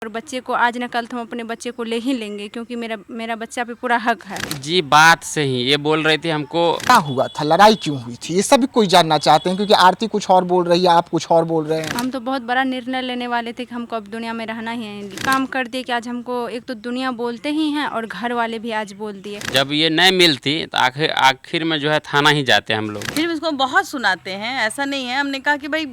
और बच्चे को आज न कल तो हम अपने बच्चे को ले ही लेंगे, क्योंकि मेरा बच्चा पे पूरा हक है। जी बात सही, ये बोल रही थी हमको। क्या हुआ था, लड़ाई क्यों हुई थी, ये सभी कोई जानना चाहते हैं, क्योंकि आरती कुछ और बोल रही है, आप कुछ और बोल रहे हैं। हम तो बहुत बड़ा निर्णय लेने वाले थे कि हमको अब दुनिया में रहना ही है। काम कर दिए कि आज हमको एक तो दुनिया बोलते ही हैं और घर वाले भी आज बोल दिए। जब ये नहीं मिलती तो आखिर में जो है थाना ही जाते हम लोग। फिर भी उसको बहुत सुनाते हैं, ऐसा नहीं है। हमने कहा कि भाई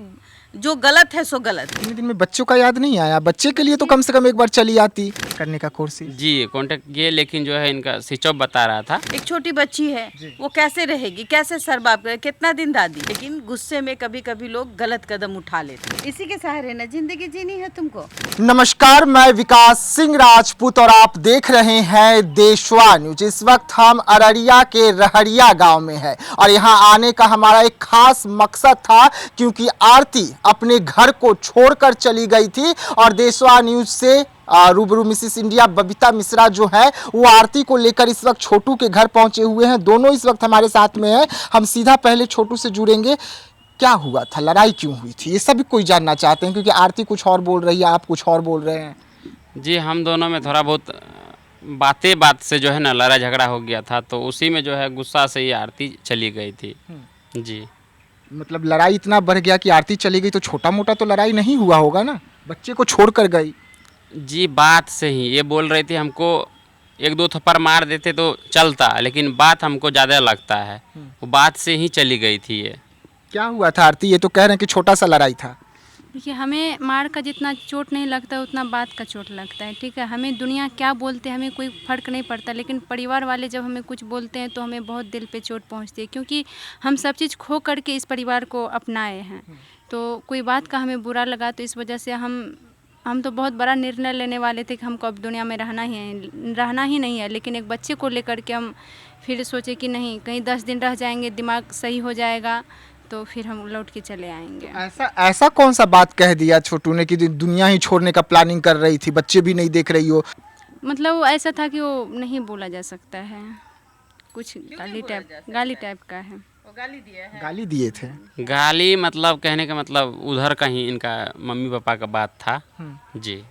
जो गलत है सो गलत है। इतने दिन में बच्चों का याद नहीं आया, बच्चे के लिए तो कम से कम एक बार चली आती करने का कोशिश। जी कांटेक्ट किए, लेकिन जो है इनका स्विच ऑफ बता रहा था। एक छोटी बच्ची है, वो कैसे रहेगी, कैसे सरबाब करे, कितना दिन दादी। लेकिन गुस्से में कभी कभी लोग गलत कदम उठा लेते हैं। इसी के सहारे ना जिंदगी जीनी है तुमको। नमस्कार, मैं विकास सिंह राजपूत और आप देख रहे हैं देशवा न्यूज। इस वक्त हम अररिया के रहरिया गांव में हैं और यहां आने का हमारा एक खास मकसद था, क्योंकि आरती अपने घर को छोड़कर चली गई थी और देशवा न्यूज से रूबरू मिसिस इंडिया बबीता मिश्रा जो है वो आरती को लेकर इस वक्त छोटू के घर पहुंचे हुए हैं। दोनों इस वक्त हमारे साथ में हैं। हम सीधा पहले छोटू से जुड़ेंगे। क्या हुआ था, लड़ाई क्यों हुई थी, ये सभी कोई जानना चाहते हैं, क्योंकि आरती कुछ और बोल रही है, आप कुछ और बोल रहे हैं। जी हम दोनों में थोड़ा बहुत बात से जो है ना लड़ाई झगड़ा हो गया था, तो उसी में जो है गुस्सा से ये आरती चली गई थी। जी मतलब लड़ाई इतना बढ़ गया कि आरती चली गई, तो छोटा मोटा तो लड़ाई नहीं हुआ होगा ना, बच्चे को छोड़कर गई। जी बात सही, ये बोल रही थी हमको एक दो थप्पड़ मार देते तो चलता, लेकिन बात हमको ज़्यादा लगता है, वो बात से ही चली गई थी ये। क्या हुआ था आरती, ये तो कह रहे हैं कि छोटा सा लड़ाई था। देखिए, हमें मार का जितना चोट नहीं लगता उतना बात का चोट लगता है, ठीक है। हमें दुनिया क्या बोलते हैं हमें कोई फ़र्क नहीं पड़ता, लेकिन परिवार वाले जब हमें कुछ बोलते हैं तो हमें बहुत दिल पे चोट पहुंचती है, क्योंकि हम सब चीज़ खो करके इस परिवार को अपनाए हैं। तो कोई बात का हमें बुरा लगा, तो इस वजह से हम तो बहुत बड़ा निर्णय लेने वाले थे कि हमको अब दुनिया में रहना ही नहीं है। लेकिन एक बच्चे को लेकर के हम फिर सोचे कि नहीं, कहीं 10 दिन रह जाएंगे, दिमाग सही हो जाएगा तो फिर हम लौट के चले आएंगे। ऐसा कौन सा बात कह दिया छोटू ने कि दुनिया ही छोड़ने का प्लानिंग कर रही थी, बच्चे भी नहीं देख रही हो। मतलब वो ऐसा था कि वो नहीं बोला जा सकता है, कुछ गाली टाइप का है। गाली दिया है। गाली दिए थे। गाली मतलब कहने का मतलब उधर का ही इनका मम्मी पापा का बात था। जी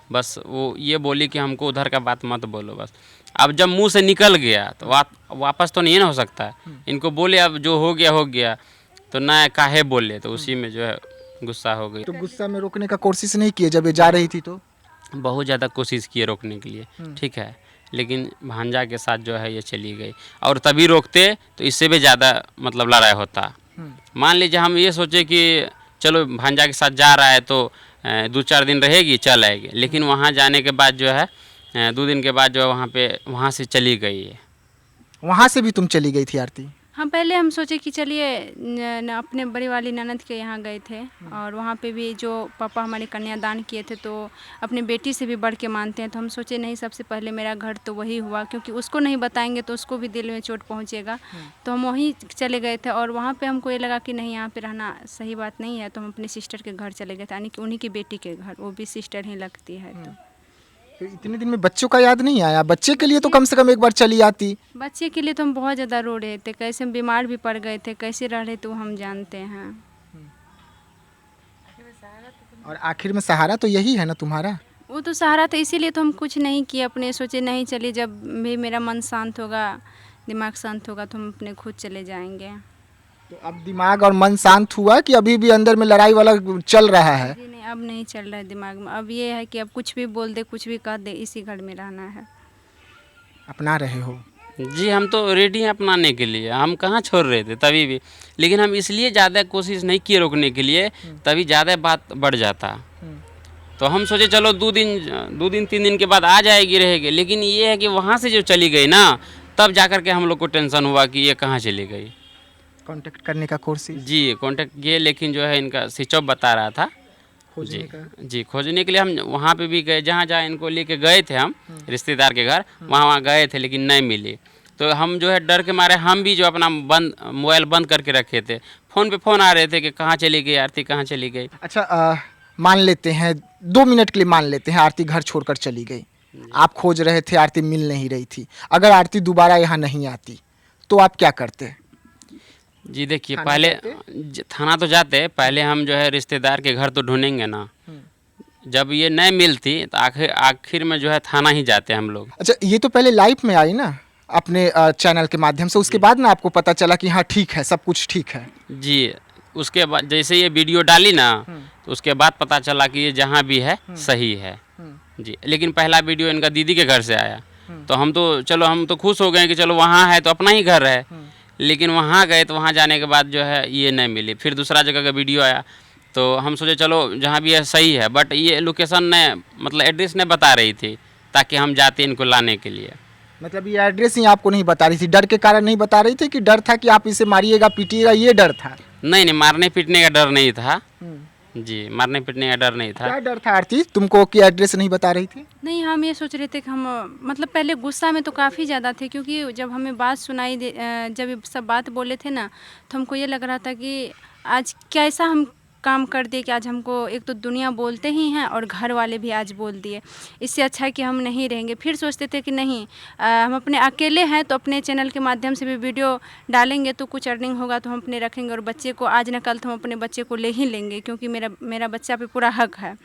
बस वो ये बोली कि हमको उधर का बात मत बोलो बस। अब जब मुंह से निकल गया तो वापस तो नहीं ना हो सकता है। इनको बोले अब जो हो गया तो ना काहे बोले, तो उसी में जो है गुस्सा हो गई। तो गुस्सा में रोकने का कोशिश नहीं किए जब ये जा रही थी तो? बहुत ज़्यादा कोशिश किए रोकने के लिए, ठीक है, लेकिन भांजा के साथ जो है ये चली गई। और तभी रोकते तो इससे भी ज़्यादा मतलब लड़ाई होता। मान लीजिए हम ये सोचे कि चलो भांजा के साथ जा रहा है तो 2-4 दिन रहेगी चल आएगी, लेकिन वहाँ जाने के बाद जो है 2 दिन के बाद जो है वहाँ से चली गई है। वहाँ से भी तुम चली गई थी आरती? हाँ, पहले हम सोचे कि चलिए अपने बड़ी वाली ननद के यहाँ गए थे और वहाँ पे भी जो पापा हमारे कन्यादान किए थे तो अपनी बेटी से भी बढ़ के मानते हैं, तो हम सोचे नहीं, सबसे पहले मेरा घर तो वही हुआ, क्योंकि उसको नहीं बताएंगे तो उसको भी दिल में चोट पहुँचेगा। तो हम वहीं चले गए थे और वहाँ पे हमको ये लगा कि नहीं, यहाँ पे रहना सही बात नहीं है, तो हम अपने सिस्टर के घर चले गए थे, यानी कि उन्हीं की बेटी के घर, वो भी सिस्टर ही लगती है। तो इतने दिन में बच्चों का याद नहीं आया, बच्चे के लिए तो कम से कम एक बार चली आती। बच्चे के लिए तो हम बहुत ज़्यादा रो रहे थे, कैसे हम बीमार भी पड़ गए थे, कैसे रह रहे थे वो हम जानते हैं। और आखिर में सहारा तो यही है ना तुम्हारा? वो तो सहारा था, इसीलिए तो हम कुछ नहीं किए, अपने सोचे नहीं, चलिए जब भी मेरा मन शांत होगा, दिमाग शांत होगा तो हम अपने खुद चले जाएंगे। तो अब दिमाग और मन शांत हुआ कि अभी भी अंदर में लड़ाई वाला चल रहा है? जी नहीं, अब नहीं चल रहा है दिमाग में। अब ये है कि अब कुछ भी बोल दे, कुछ भी कह दे, इसी घर में रहना है। अपना रहे हो? जी हम तो रेडी हैं अपनाने के लिए, हम कहाँ छोड़ रहे थे तभी भी, लेकिन हम इसलिए ज़्यादा कोशिश नहीं किए रोकने के लिए, तभी ज़्यादा बात बढ़ जाता। तो हम सोचे चलो 2 दिन 3 दिन के बाद आ जाएगी रहेगी, लेकिन ये है कि वहाँ से जो चली गई ना, तब जाकर के हम लोग को टेंशन हुआ कि ये कहाँ चली गई। कांटेक्ट करने का कोशिश? जी कांटेक्ट किए, लेकिन जो है इनका स्विच ऑफ बता रहा था। जी खोजने के लिए हम वहाँ पे भी गए, जहाँ इनको लेके गए थे हम रिश्तेदार के घर, वहाँ गए थे, लेकिन नहीं मिली। तो हम जो है डर के मारे हम भी जो अपना मोबाइल बंद करके रखे थे, फ़ोन पे फ़ोन आ रहे थे कि कहाँ चली गई आरती, कहाँ चली गई। अच्छा, मान लेते हैं 2 मिनट के लिए, मान लेते हैं आरती घर छोड़कर चली गई, आप खोज रहे थे, आरती मिल नहीं रही थी, अगर आरती दोबारा यहाँ नहीं आती तो आप क्या करते? जी देखिए, पहले थाना तो जाते, पहले हम जो है रिश्तेदार के घर तो ढूंढेंगे ना, जब ये नहीं मिलती तो आखिर आखिर में जो है थाना ही जाते हैं हम लोग। अच्छा, ये तो पहले लाइव में आई ना अपने चैनल के माध्यम से, उसके बाद ना आपको पता चला कि हाँ ठीक है, सब कुछ ठीक है। जी, उसके बाद जैसे ये वीडियो डाली ना तो उसके बाद पता चला कि ये जहाँ भी है सही है जी। लेकिन पहला वीडियो इनका दीदी के घर से आया तो हम तो खुश हो गए कि चलो वहाँ है तो अपना ही घर है। लेकिन वहाँ गए तो वहाँ जाने के बाद जो है ये नहीं मिली। फिर दूसरा जगह का वीडियो आया तो हम सोचे चलो जहाँ भी है सही है, बट ये लोकेशन ने मतलब एड्रेस नहीं बता रही थी ताकि हम जाते इनको लाने के लिए। मतलब ये एड्रेस ही आपको नहीं बता रही थी, डर के कारण नहीं बता रही थी कि डर था कि आप इसे मारिएगा पीटिएगा, ये डर था? नहीं, मारने पीटने का डर नहीं था जी, मारने पीटने का डर नहीं था। क्या डर था आरती तुमको कि एड्रेस नहीं बता रही थी? नहीं, हम ये सोच रहे थे कि हम मतलब पहले गुस्सा में तो काफ़ी ज़्यादा थे, क्योंकि जब हमें बात सुनाई जब ये सब बात बोले थे ना तो हमको ये लग रहा था कि आज कैसा हम काम कर दिए कि आज हमको एक तो दुनिया बोलते ही हैं और घर वाले भी आज बोल दिए। इससे अच्छा है कि हम नहीं रहेंगे। फिर सोचते थे कि नहीं, हम अपने अकेले हैं तो अपने चैनल के माध्यम से भी वीडियो डालेंगे तो कुछ अर्निंग होगा तो हम अपने रखेंगे, और बच्चे को आज न कल तो हम अपने बच्चे को ले ही लेंगे, क्योंकि मेरा बच्चा पे पूरा हक है।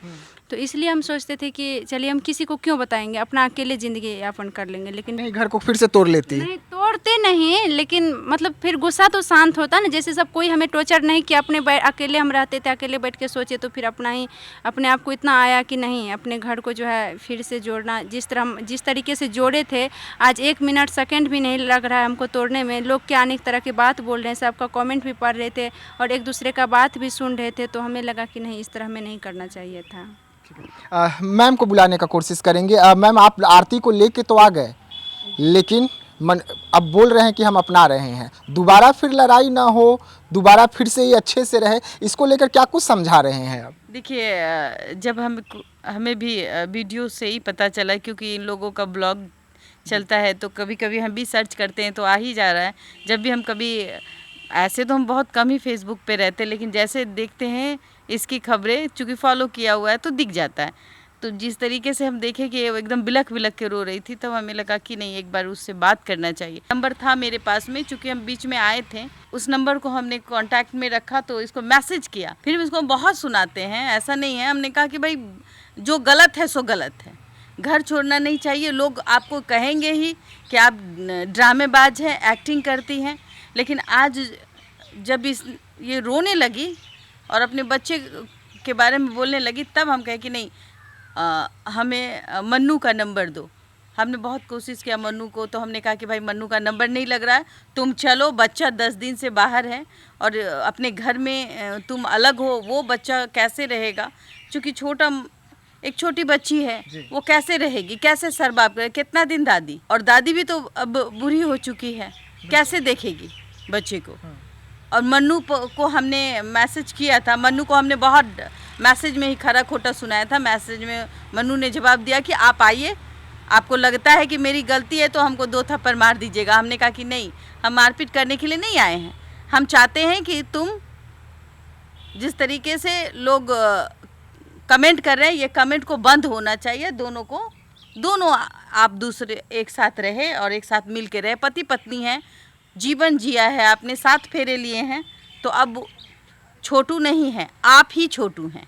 तो इसलिए हम सोचते थे कि चलिए हम किसी को क्यों बताएंगे, अपना अकेले ज़िंदगी यापन कर लेंगे। लेकिन नहीं, घर को फिर से तोड़ लेती? नहीं, तोड़ते नहीं, लेकिन मतलब फिर गुस्सा तो शांत होता ना। जैसे सब कोई हमें टॉर्चर नहीं किया, अपने अकेले हम रहते थे, अकेले बैठ के सोचे तो फिर अपने आप को इतना आया कि नहीं, अपने घर को जो है फिर से जोड़ना। जिस तरीके से जोड़े थे, आज 1 मिनट सेकंड भी नहीं लग रहा है हमको तोड़ने में। लोग क्या अनेक तरह की बात बोल रहे हैं, सबका कमेंट भी पढ़ रहे थे और एक दूसरे का बात भी सुन रहे थे, तो हमें लगा कि नहीं, इस तरह हमें नहीं करना चाहिए था। मैम को बुलाने का कोशिश करेंगे। मैम, आप आरती को लेके तो आ गए, लेकिन अब बोल रहे हैं कि हम अपना रहे हैं, दोबारा फिर लड़ाई ना हो, दोबारा फिर से ये अच्छे से रहे, इसको लेकर क्या कुछ समझा रहे हैं आप? देखिए, जब हमें भी वीडियो से ही पता चला, क्योंकि इन लोगों का ब्लॉग चलता है तो कभी कभी हम भी सर्च करते हैं तो आ ही जा रहा है। जब भी हम कभी, ऐसे तो हम बहुत कम ही फेसबुक पे रहते, लेकिन जैसे देखते हैं इसकी खबरें, चूँकि फॉलो किया हुआ है तो दिख जाता है। तो जिस तरीके से हम देखें कि वो एकदम बिलख के रो रही थी, तब हमें लगा कि नहीं, एक बार उससे बात करना चाहिए। नंबर था मेरे पास में, चूँकि हम बीच में आए थे, उस नंबर को हमने कांटेक्ट में रखा तो इसको मैसेज किया। फिर हम इसको बहुत सुनाते हैं, ऐसा नहीं है। हमने कहा कि भाई जो गलत है सो गलत है, घर छोड़ना नहीं चाहिए। लोग आपको कहेंगे ही कि आप ड्रामेबाज हैं, एक्टिंग करती हैं, लेकिन आज जब ये रोने लगी और अपने बच्चे के बारे में बोलने लगी, तब हम कहे कि नहीं, हमें मन्नू का नंबर दो। हमने बहुत कोशिश किया मन्नू को, तो हमने कहा कि भाई मन्नू का नंबर नहीं लग रहा है, तुम चलो, बच्चा 10 दिन से बाहर है और अपने घर में तुम अलग हो, वो बच्चा कैसे रहेगा? क्योंकि एक छोटी बच्ची है, वो कैसे रहेगी, कैसे सरबाब करे, कितना दिन दादी, और दादी भी तो अब बूढ़ी हो चुकी है, कैसे देखेगी बच्चे को? और मन्नू को हमने मैसेज किया था, मन्नू को हमने बहुत मैसेज में ही खरा खोटा सुनाया था। मैसेज में मन्नू ने जवाब दिया कि आप आइए, आपको लगता है कि मेरी गलती है तो हमको 2 थप्पड़ मार दीजिएगा। हमने कहा कि नहीं, हम मारपीट करने के लिए नहीं आए हैं, हम चाहते हैं कि तुम जिस तरीके से लोग कमेंट कर रहे हैं, ये कमेंट को बंद होना चाहिए। दोनों आप दूसरे एक साथ रहे और एक साथ मिल के रहे, पति पत्नी हैं, जीवन जिया है, आपने 7 फेरे लिए हैं, तो अब छोटू नहीं है, आप ही छोटू हैं,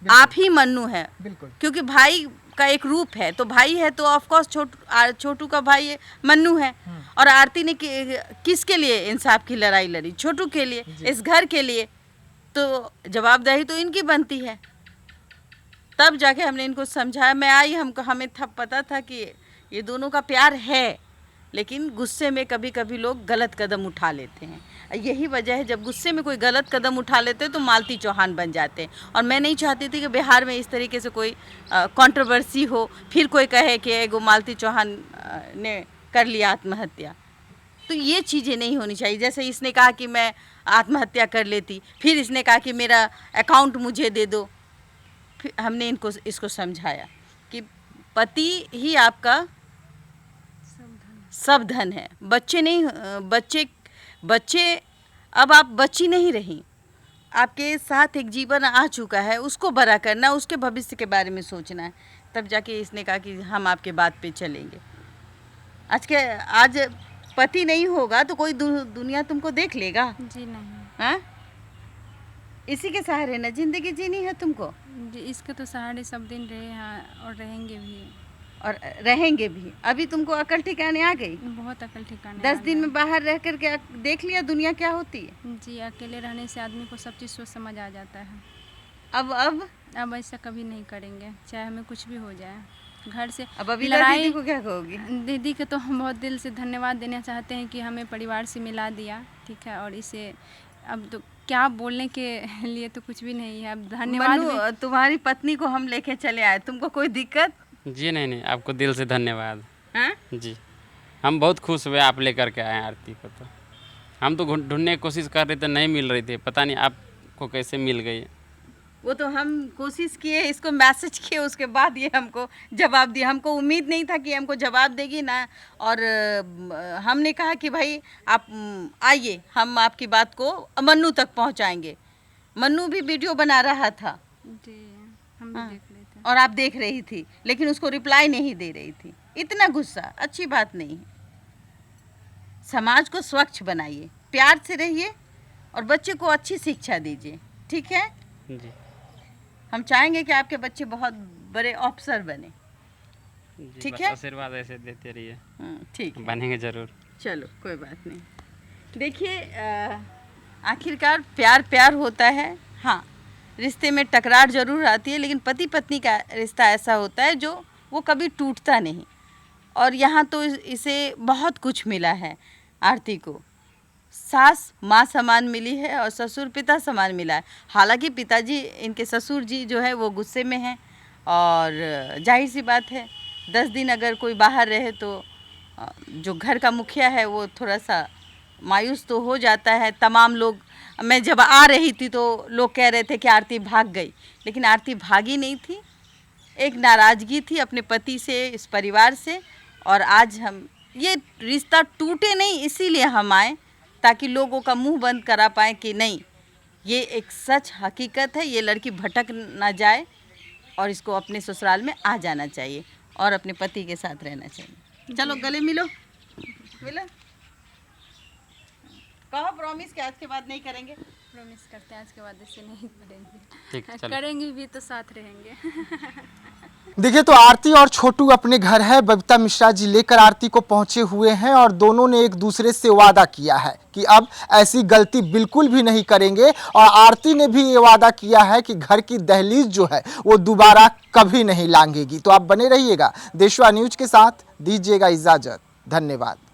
आप ही मन्नू है। क्योंकि भाई का एक रूप है, तो भाई है तो ऑफ कोर्स छोटू का भाई है, मन्नू है। और आरती ने किसके लिए इंसाफ की लड़ाई लड़ी? छोटू के लिए, इस घर के लिए। तो जवाबदेही तो इनकी बनती है। तब जाके हमने इनको समझाया। मैं आई, हमें पता था कि ये दोनों का प्यार है, लेकिन गुस्से में कभी कभी लोग गलत कदम उठा लेते हैं। यही वजह है, जब गुस्से में कोई गलत कदम उठा लेते हैं तो मालती चौहान बन जाते हैं। और मैं नहीं चाहती थी कि बिहार में इस तरीके से कोई कंट्रोवर्सी हो, फिर कोई कहे कि एगो मालती चौहान ने कर लिया आत्महत्या। तो ये चीज़ें नहीं होनी चाहिए। जैसे इसने कहा कि मैं आत्महत्या कर लेती, फिर इसने कहा कि मेरा अकाउंट मुझे दे दो। फिर हमने इसको समझाया कि पति ही आपका सब धन है, बच्चे नहीं। बच्चे अब आप बच्ची नहीं रही, आपके साथ एक जीवन आ चुका है, उसको बड़ा करना, उसके भविष्य के बारे में सोचना है। तब जाके इसने कहा कि हम आपके बात पे चलेंगे। आज पति नहीं होगा तो कोई दुनिया तुमको देख लेगा? जी नहीं। हाँ, इसी के सहारे ना जिंदगी जीनी है तुमको। जी, इसके तो सहारे सब दिन रहे हैं और रहेंगे भी। और रहेंगे भी। अभी तुमको अकल ठिकाने आ गई? बहुत अकल ठिकाने 10 आ दिन गया। में बाहर रह कर के देख लिया दुनिया क्या होती है। जी, अकेले रहने से आदमी को सब चीज़ सोच समझ आ जाता है। अब ऐसा कभी नहीं करेंगे, चाहे हमें कुछ भी हो जाए। घर से अब अभी लड़ाई दीदी को क्या कहोगी? दीदी के तो हम बहुत दिल से धन्यवाद देना चाहते हैं कि हमें परिवार से मिला दिया, ठीक है। और इसे अब तो क्या बोलने के लिए तो कुछ भी नहीं है, अब धन्यवाद मनु, तुम्हारी पत्नी को हम लेके चले आए, तुमको कोई दिक्कत? जी नहीं, आपको दिल से धन्यवाद। हाँ? जी, हम बहुत खुश हुए आप लेकर के आए आरती को। तो हम तो ढूंढने की कोशिश कर रहे थे, नहीं मिल रही थी, पता नहीं आपको कैसे मिल गई। वो तो हम कोशिश किए, इसको मैसेज किए, उसके बाद ये हमको जवाब दिया। हमको उम्मीद नहीं था कि हमको जवाब देगी ना। और हमने कहा कि भाई आप आइए, हम आपकी बात को मन्नू तक पहुंचाएंगे। मन्नू भी वीडियो बना रहा था। जी, हम भी हाँ। देख रहे थे। और आप देख रही थी, लेकिन उसको रिप्लाई नहीं दे रही थी। इतना गुस्सा अच्छी बात नहीं है। समाज को स्वच्छ बनाइए, प्यार से रहिए और बच्चे को अच्छी शिक्षा दीजिए, ठीक है। जी हम चाहेंगे कि आपके बच्चे बहुत बड़े ऑफिसर बने। जी, ठीक बस है? आशीर्वाद ऐसे देते रहिए, ठीक है, बनेंगे जरूर। चलो कोई बात नहीं। देखिए, आखिरकार प्यार प्यार होता है। हाँ, रिश्ते में टकरार जरूर आती है, लेकिन पति पत्नी का रिश्ता ऐसा होता है जो वो कभी टूटता नहीं। और यहाँ तो इसे बहुत कुछ मिला है आरती को। सास माँ समान मिली है और ससुर पिता समान मिला है। हालांकि पिताजी, इनके ससुर जी जो है वो गुस्से में हैं, और जाहिर सी बात है 10 दिन अगर कोई बाहर रहे तो जो घर का मुखिया है वो थोड़ा सा मायूस तो हो जाता है। तमाम लोग, मैं जब आ रही थी तो लोग कह रहे थे कि आरती भाग गई, लेकिन आरती भागी नहीं थी। एक नाराज़गी थी अपने पति से, इस परिवार से। और आज हम ये रिश्ता टूटे नहीं, इसीलिए हम आए ताकि लोगों का मुंह बंद करा पाएँ कि नहीं, ये एक सच हकीकत है। ये लड़की भटक ना जाए और इसको अपने ससुराल में आ जाना चाहिए और अपने पति के साथ रहना चाहिए। चलो गले मिलो, मिलो, कहो प्रॉमिस कि आज के बाद नहीं करेंगे। प्रॉमिस करते हैं आज के बाद ऐसे नहीं करेंगे। ठीक, चलो। करेंगे भी तो साथ रहेंगे। देखिए, तो आरती और छोटू अपने घर है, बबीता मिश्रा जी लेकर आरती को पहुंचे हुए हैं और दोनों ने एक दूसरे से वादा किया है कि अब ऐसी गलती बिल्कुल भी नहीं करेंगे। और आरती ने भी ये वादा किया है कि घर की दहलीज जो है वो दोबारा कभी नहीं लांघेगी। तो आप बने रहिएगा देशवा न्यूज के साथ, दीजिएगा इजाजत, धन्यवाद।